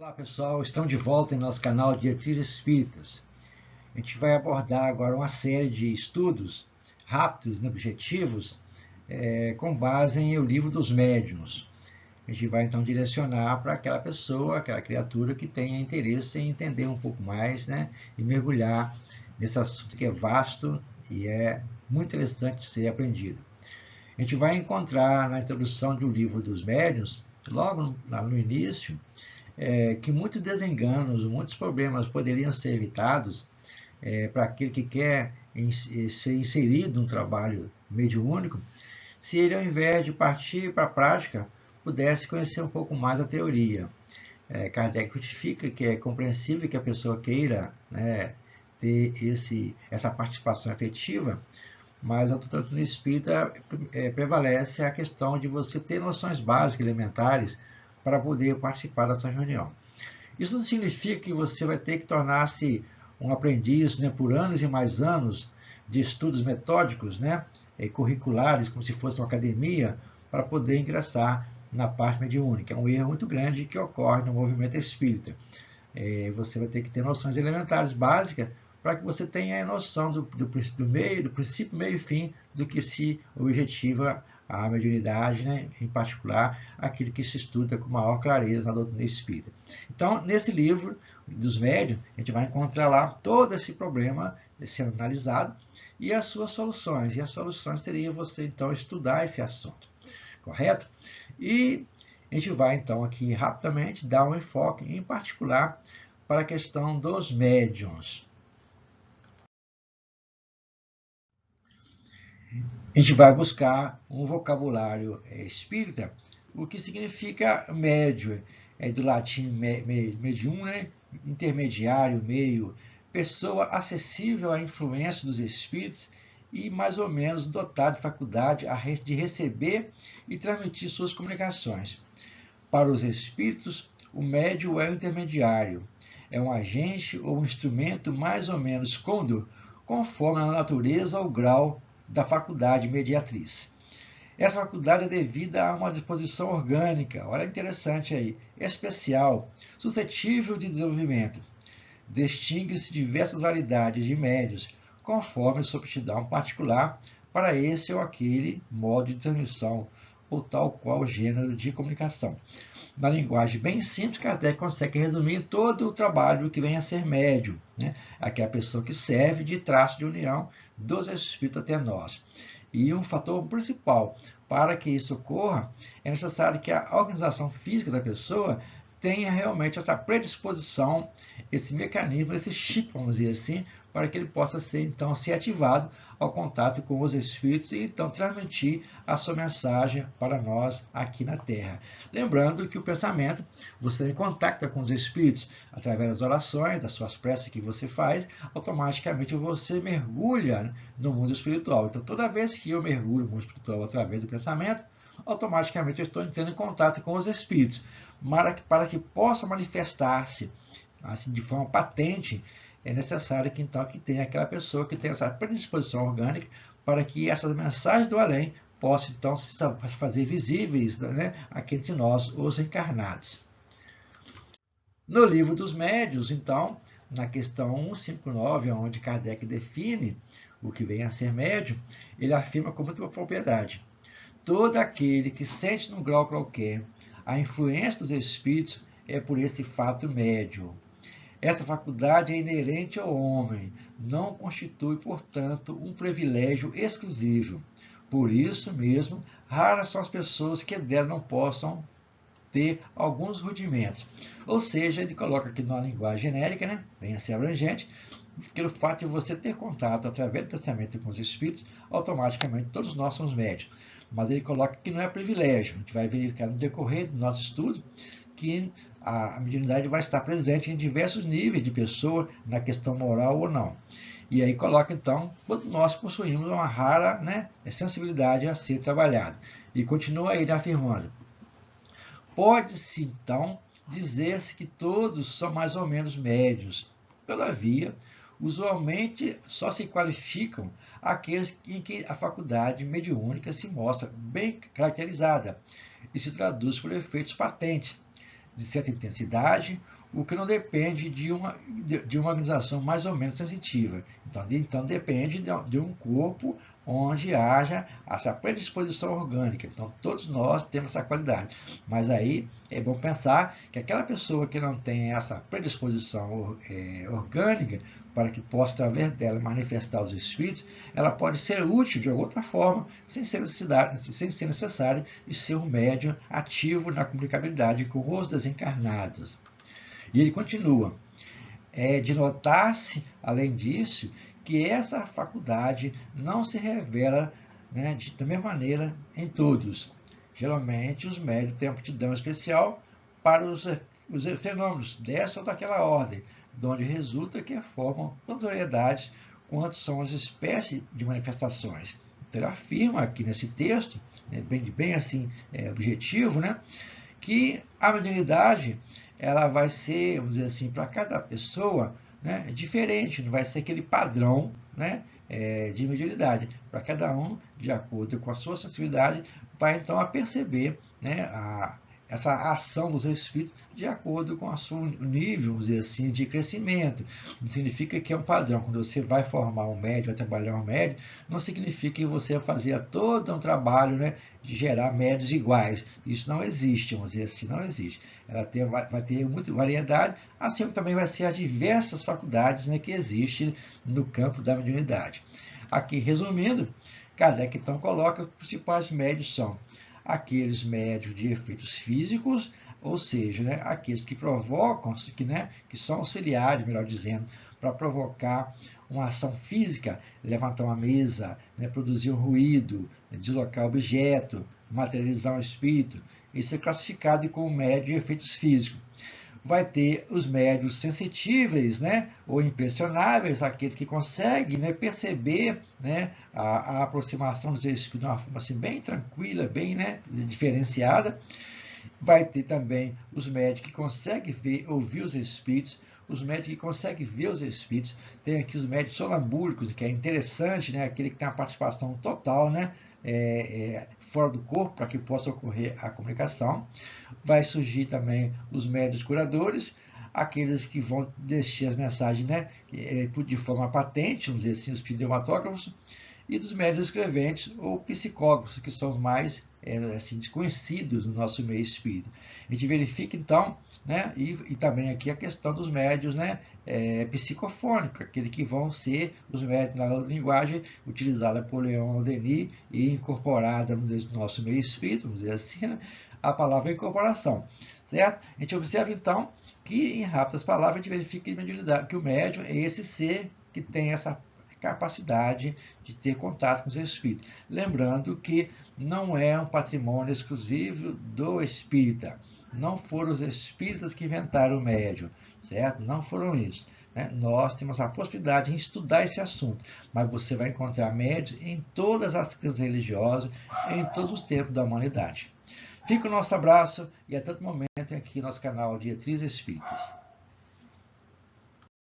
Olá pessoal, estamos de volta em nosso canal de Diretrizes Espíritas. A gente vai abordar agora uma série de estudos rápidos e objetivos com base em O Livro dos Médiuns. A gente vai então direcionar para aquela pessoa, aquela criatura que tenha interesse em entender um pouco mais, né, e mergulhar nesse assunto que é vasto e é muito interessante de ser aprendido. A gente vai encontrar na introdução do Livro dos Médiuns, logo lá no início, que muitos desenganos, muitos problemas poderiam ser evitados para aquele que quer ser inserido no trabalho mediúnico, se ele, ao invés de partir para a prática, pudesse conhecer um pouco mais a teoria. Kardec justifica que é compreensível que a pessoa queira, né, ter essa participação efetiva, mas a doutrina espírita prevalece a questão de você ter noções básicas, elementares, para poder participar dessa reunião. Isso não significa que você vai ter que tornar-se um aprendiz, né, por anos e mais anos de estudos metódicos, né, curriculares, como se fosse uma academia, para poder ingressar na parte mediúnica. É um erro muito grande que ocorre no movimento espírita. Você vai ter que ter noções elementares básicas para que você tenha a noção do princípio, meio e fim do que se objetiva a mediunidade, né? Em particular, aquilo que se estuda com maior clareza na doutrina espírita. Então, nesse livro dos médiuns, a gente vai encontrar lá todo esse problema sendo analisado e as suas soluções. E as soluções seriam você, então, estudar esse assunto, correto? E a gente vai, então, aqui rapidamente dar um enfoque, em particular, para a questão dos médiuns. A gente vai buscar um vocabulário espírita, o que significa médio, do latim medium, né? Intermediário, meio, pessoa acessível à influência dos espíritos e mais ou menos dotado de faculdade de receber e transmitir suas comunicações. Para os espíritos, o médium é o intermediário, é um agente ou um instrumento mais ou menos cômodo, conforme a natureza ou grau da faculdade mediatriz. Essa faculdade é devida a uma disposição orgânica, olha interessante aí, especial, suscetível de desenvolvimento. Distingue-se diversas variedades de médios, conforme sua aptidão particular para esse ou aquele modo de transmissão, ou tal qual gênero de comunicação. Na linguagem bem simples, Kardec consegue resumir todo o trabalho que vem a ser médium, né? Aquela pessoa que serve de traço de união dos espíritos até nós. E um fator principal para que isso ocorra é necessário que a organização física da pessoa tenha realmente essa predisposição, esse mecanismo, esse chip, vamos dizer assim, para que ele possa ser, então, ser ativado ao contato com os espíritos e, então, transmitir a sua mensagem para nós aqui na Terra. Lembrando que o pensamento, você contacta com os espíritos através das orações, das suas preces que você faz, automaticamente você mergulha no mundo espiritual. Então, toda vez que eu mergulho no mundo espiritual através do pensamento, automaticamente eu estou entrando em contato com os espíritos, para que possa manifestar-se assim, de forma patente, é necessário que então que tenha aquela pessoa que tenha essa predisposição orgânica para que essas mensagens do além possam então se fazer visíveis, né, aqui entre nós, os encarnados. No Livro dos Médiuns, então, na questão 159, onde Kardec define o que vem a ser médium, ele afirma com muita propriedade: todo aquele que sente num grau qualquer a influência dos espíritos é por esse fato médium. Essa faculdade é inerente ao homem, não constitui, portanto, um privilégio exclusivo. Por isso mesmo, raras são as pessoas que dela não possam ter alguns rudimentos. Ou seja, ele coloca aqui numa linguagem genérica, né, bem assim abrangente, pelo fato de você ter contato através do pensamento com os espíritos, automaticamente todos nós somos médios. Mas ele coloca que não é privilégio. A gente vai verificar no decorrer do nosso estudo que a mediunidade vai estar presente em diversos níveis de pessoa, na questão moral ou não. E aí coloca, então, quando nós possuímos uma rara, né, sensibilidade a ser trabalhada. E continua ele afirmando: pode-se, então, dizer-se que todos são mais ou menos médios. Todavia, usualmente só se qualificam aqueles em que a faculdade mediúnica se mostra bem caracterizada e se traduz por efeitos patentes, de certa intensidade, o que não depende de uma organização mais ou menos sensitiva. Então depende de um corpo onde haja essa predisposição orgânica. Então, todos nós temos essa qualidade. Mas aí é bom pensar que aquela pessoa que não tem essa predisposição orgânica, para que possa, através dela, manifestar os espíritos, ela pode ser útil de outra forma, sem ser necessário de ser um médium ativo na comunicabilidade com os desencarnados. E ele continua, de notar-se, além disso, que essa faculdade não se revela, né, da mesma maneira em todos. Geralmente, os médios têm aptidão especial para os fenômenos dessa ou daquela ordem, de onde resulta que formam tantas variedades quanto são as espécies de manifestações. Então, ele afirma aqui nesse texto, bem assim, objetivo, né, que a mediunidade ela vai ser, vamos dizer assim, para cada pessoa, né, diferente, não vai ser aquele padrão, né, de mediunidade. Para cada um, de acordo com a sua sensibilidade, vai então a perceber, né, essa ação dos espíritos de acordo com o seu nível, vamos dizer assim, de crescimento. Não significa que é um padrão. Quando você vai formar um médium, vai trabalhar um médium, não significa que você vai fazer todo um trabalho, né, de gerar médios iguais. Isso não existe, vamos dizer assim, não existe. Ela vai ter muita variedade, assim como também vai ser as diversas faculdades, né, que existem no campo da mediunidade. Aqui, resumindo, Kardec então coloca que os principais médios são aqueles médios de efeitos físicos, ou seja, né, aqueles que provocam, que são auxiliares, melhor dizendo, para provocar uma ação física, levantar uma mesa, né, produzir um ruído, deslocar objeto, materializar um espírito. Isso é classificado como médio de efeitos físicos. Vai ter os médios sensitíveis, né, ou impressionáveis, aqueles que conseguem, né, perceber, né, a aproximação dos espíritos de uma forma assim, bem tranquila, bem, né, diferenciada. Vai ter também os médios que conseguem ouvir os espíritos, os médios que conseguem ver os espíritos. Tem aqui os médios sonambúlicos, que é interessante, né, aquele que tem a participação total, né, fora do corpo, para que possa ocorrer a comunicação. Vai surgir também os médios curadores, aqueles que vão deixar as mensagens, né, de forma patente, vamos dizer assim, os pneumatógrafos, e dos médios escreventes ou psicólogos, que são os mais assim, desconhecidos no nosso meio espírita. A gente verifica, então, né, e também aqui a questão dos médios, né, psicofônicos, aqueles que vão ser os médios na linguagem utilizada por Leon Denis e incorporada no nosso meio espírita, vamos dizer assim, né, a palavra incorporação. Certo? A gente observa, então, que em rápidas palavras a gente verifica que o médium é esse ser que tem essa capacidade de ter contato com os espíritos. Lembrando que não é um patrimônio exclusivo do espírita. Não foram os espíritas que inventaram o médium, certo? Não foram isso. Né? Nós temos a possibilidade de estudar esse assunto, mas você vai encontrar médios em todas as crenças religiosas, em todos os tempos da humanidade. Fica o nosso abraço e até o momento aqui no nosso canal Diretrizes Espíritas.